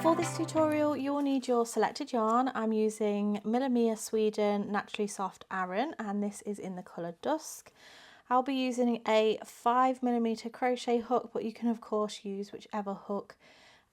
For this tutorial you will need your selected yarn. I'm using Millimia Sweden Naturally Soft Aran and this is in the colour Dusk. I'll be using a 5mm crochet hook, but you can of course use whichever hook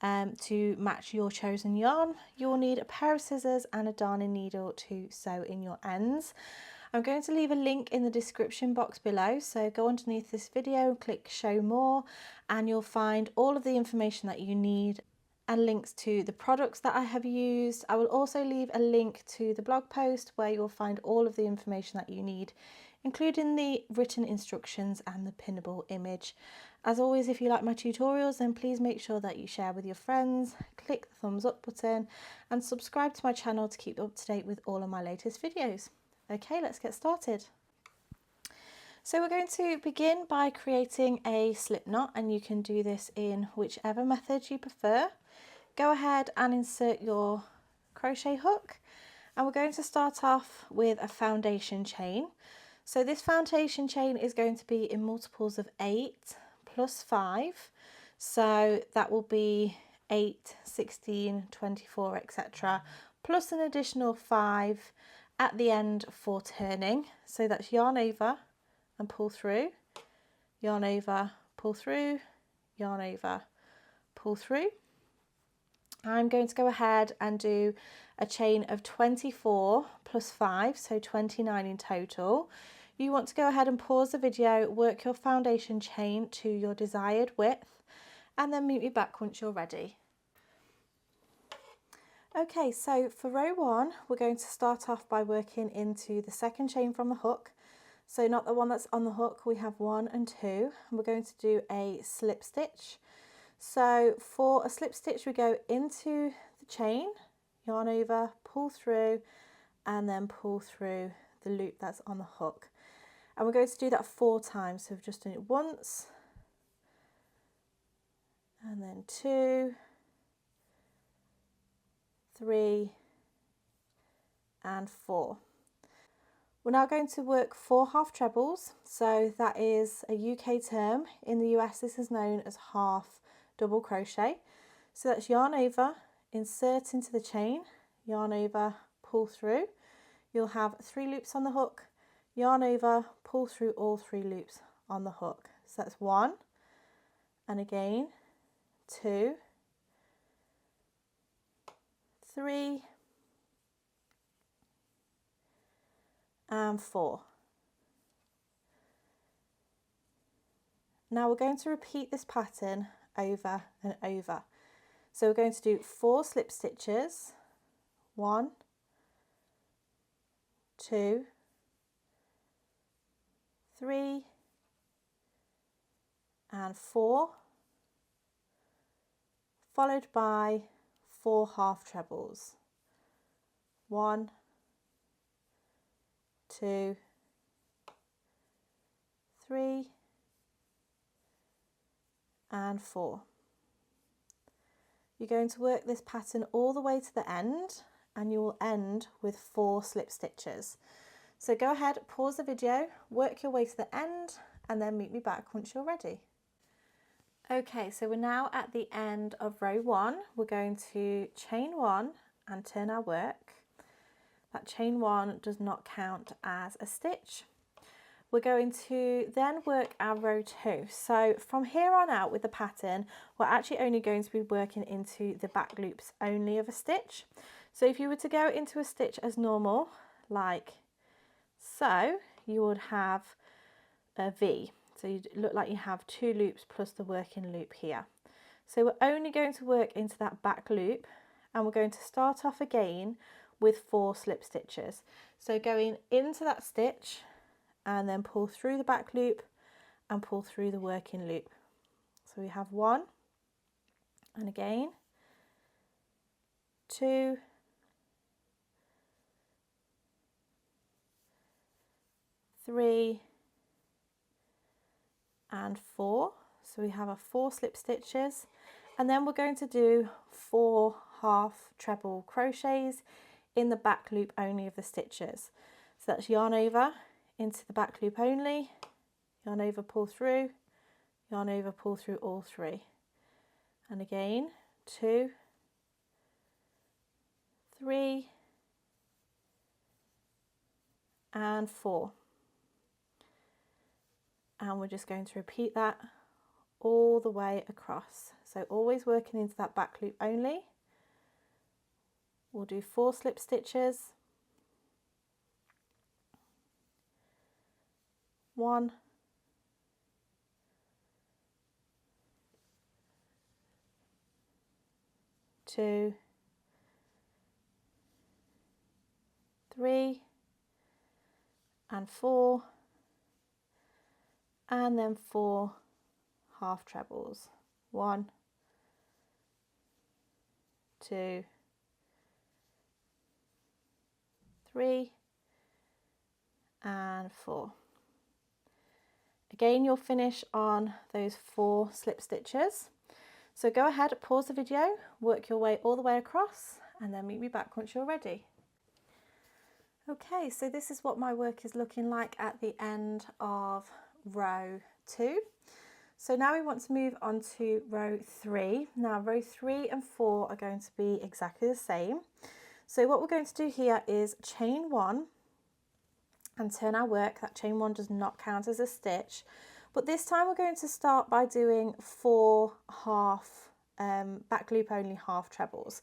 to match your chosen yarn. You'll need a pair of scissors and a darning needle to sew in your ends. I'm going to leave a link in the description box below, so go underneath this video and click show more and you'll find all of the information that you need and links to the products that I have used. I will also leave a link to the blog post where you'll find all of the information that you need, including the written instructions and the pinnable image. As always, if you like my tutorials, then please make sure that you share with your friends, click the thumbs up button and subscribe to my channel to keep up to date with all of my latest videos. Okay, let's get started. So we're going to begin by creating a slip knot, and you can do this in whichever method you prefer. Go ahead and insert your crochet hook, and we're going to start off with a foundation chain. So this foundation chain is going to be in multiples of 8 plus 5, so that will be 8, 16, 24, etc., plus an additional 5 at the end for turning. So that's yarn over and pull through, yarn over, pull through, yarn over, pull through. I'm going to go ahead and do a chain of 24 plus 5, so 29 in total. You want to go ahead and pause the video, work your foundation chain to your desired width, and then meet me back once you're ready. Okay, so for row 1, we're going to start off by working into the second chain from the hook. So not the one that's on the hook, we have 1 and 2, and we're going to do a slip stitch. So for a slip stitch we go into the chain, yarn over, pull through, and then pull through the loop that's on the hook. And we're going to do that 4 times, so we've just done it once, and then 2, 3, and 4. We're now going to work 4 half trebles, so that is a UK term. In the US this is known as half double crochet. So that's yarn over, insert into the chain, yarn over, pull through. You'll have 3 loops on the hook, yarn over, pull through all 3 loops on the hook. So that's 1, and again 2, 3, and 4. Now we're going to repeat this pattern over and over. So we're going to do 4 slip stitches, 1, 2, 3, and 4, followed by 4 half trebles, 1, 2, 3, and 4. You're going to work this pattern all the way to the end, and you will end with 4 slip stitches. So go ahead, pause the video, work your way to the end, and then meet me back once you're ready. Okay, so we're now at the end of row 1. We're going to chain 1 and turn our work. That chain 1 does not count as a stitch. We're going to then work our row 2. So from here on out with the pattern, we're actually only going to be working into the back loops only of a stitch. So if you were to go into a stitch as normal, like so, you would have a V. So you look like you have 2 loops plus the working loop here. So we're only going to work into that back loop, and we're going to start off again with 4 slip stitches. So going into that stitch and then pull through the back loop and pull through the working loop. So we have 1, and again 2, 3, and 4. So we have our 4 slip stitches, and then we're going to do 4 half treble crochets in the back loop only of the stitches. So that's yarn over into the back loop only, yarn over, pull through, yarn over, pull through all 3, and again 2, 3 and 4, and we're just going to repeat that all the way across. So always working into that back loop only. We'll do 4 slip stitches, 1, 2, 3 and 4, and then 4 half trebles, 1, 2, 3 and 4. Again, you'll finish on those 4 slip stitches. So go ahead, pause the video, work your way all the way across, and then meet me back once you're ready. Okay, so this is what my work is looking like at the end of row 2. So now we want to move on to row 3. Now row 3 and 4 are going to be exactly the same. So what we're going to do here is chain 1 and turn our work. That chain 1 does not count as a stitch, but this time we're going to start by doing 4 half back loop only half trebles.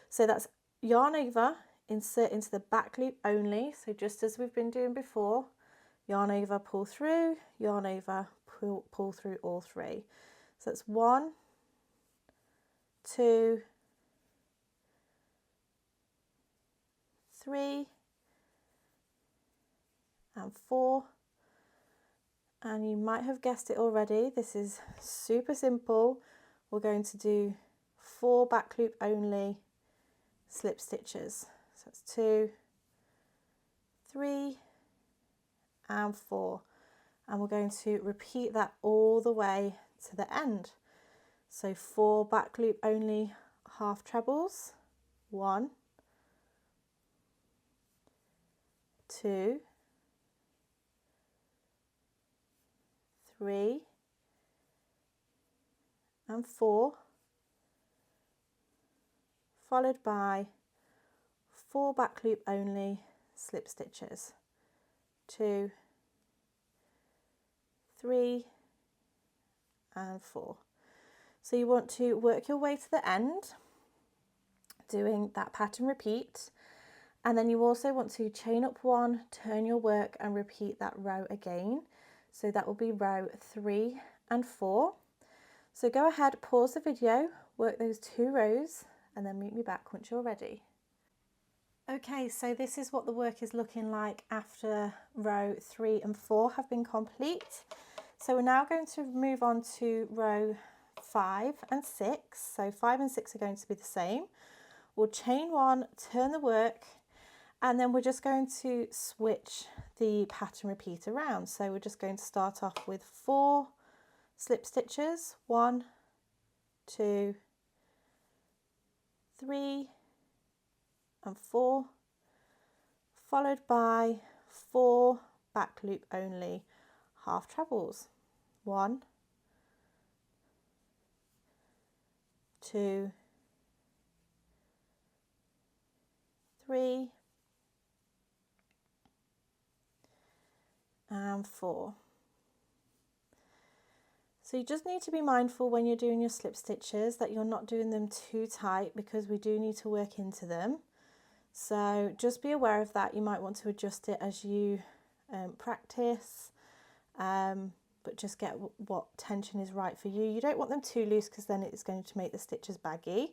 So that's yarn over, insert into the back loop only, so just as we've been doing before, yarn over, pull through, yarn over, pull through all 3. So that's 1, 2, 3 and 4, and you might have guessed it already, this is super simple. We're going to do 4 back loop only slip stitches. So that's 2, 3 and 4, and we're going to repeat that all the way to the end. So 4 back loop only half trebles, 1, 2, 3 and 4, followed by 4 back loop only slip stitches, 2, 3 and 4. So you want to work your way to the end doing that pattern repeat, and then you also want to chain up 1, turn your work and repeat that row again. So that will be row 3 and 4. So go ahead, pause the video, work those 2 rows, and then meet me back once you're ready. Okay, so this is what the work is looking like after row 3 and 4 have been complete. So we're now going to move on to row 5 and 6. So 5 and 6 are going to be the same. We'll chain 1, turn the work, and then we're just going to switch the pattern repeat around. So we're just going to start off with 4 slip stitches, 1, 2, 3 and 4, followed by 4 back loop only half trebles, 1, 2, 3 and 4. So you just need to be mindful when you're doing your slip stitches that you're not doing them too tight, because we do need to work into them. So just be aware of that. You might want to adjust it as you practice, but just get what tension is right for you. You don't want them too loose because then it's going to make the stitches baggy,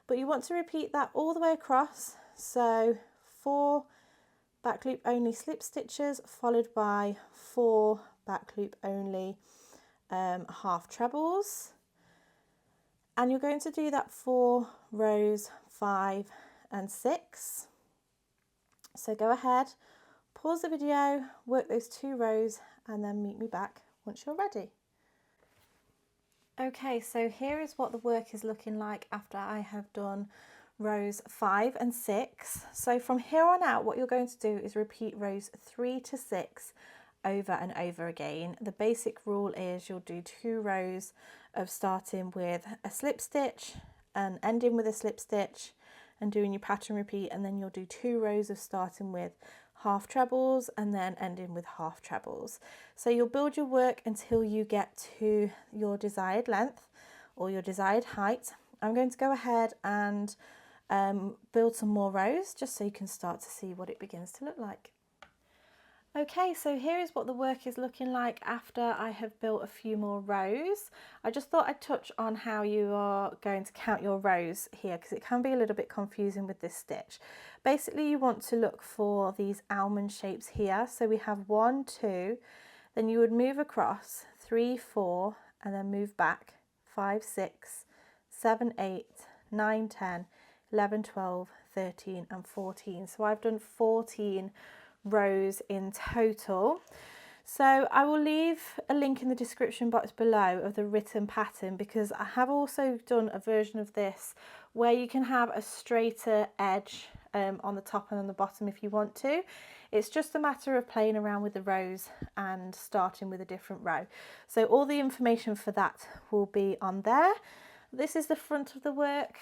but you want to repeat that all the way across. So 4 back loop only slip stitches followed by 4 back loop only half trebles, and you're going to do that for rows 5 and 6. So go ahead, pause the video, work those 2 rows, and then meet me back once you're ready. Okay, so here is what the work is looking like after I have done rows 5 and 6. So from here on out, what you're going to do is repeat rows 3 to 6 over and over again. The basic rule is you'll do 2 rows of starting with a slip stitch and ending with a slip stitch, and doing your pattern repeat, and then you'll do 2 rows of starting with half trebles and then ending with half trebles. So you'll build your work until you get to your desired length or your desired height. I'm going to go ahead and build some more rows just so you can start to see what it begins to look like. Okay, so here is what the work is looking like after I have built a few more rows. I just thought I'd touch on how you are going to count your rows here, because it can be a little bit confusing with this stitch. Basically, you want to look for these almond shapes here. So we have 1, 2, then you would move across 3, 4, and then move back 5, 6, 7, 8, 9, 10, 11, 12, 13, and 14. So I've done 14 rows in total. So I will leave a link in the description box below of the written pattern, because I have also done a version of this where you can have a straighter edge on the top and on the bottom if you want to. It's just a matter of playing around with the rows and starting with a different row. So all the information for that will be on there. This is the front of the work,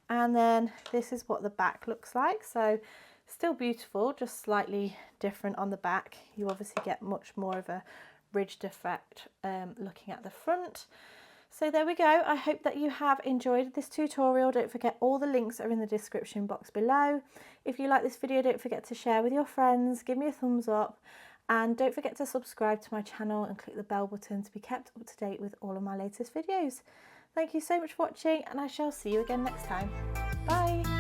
and then this is what the back looks like. So still beautiful, just slightly different on the back. You obviously get much more of a ridged effect looking at the front. So there we go. I hope that you have enjoyed this tutorial. Don't forget, all the links are in the description box below. If you like this video, don't forget to share with your friends, give me a thumbs up, and don't forget to subscribe to my channel and click the bell button to be kept up to date with all of my latest videos. Thank you so much for watching, and I shall see you again next time. Bye!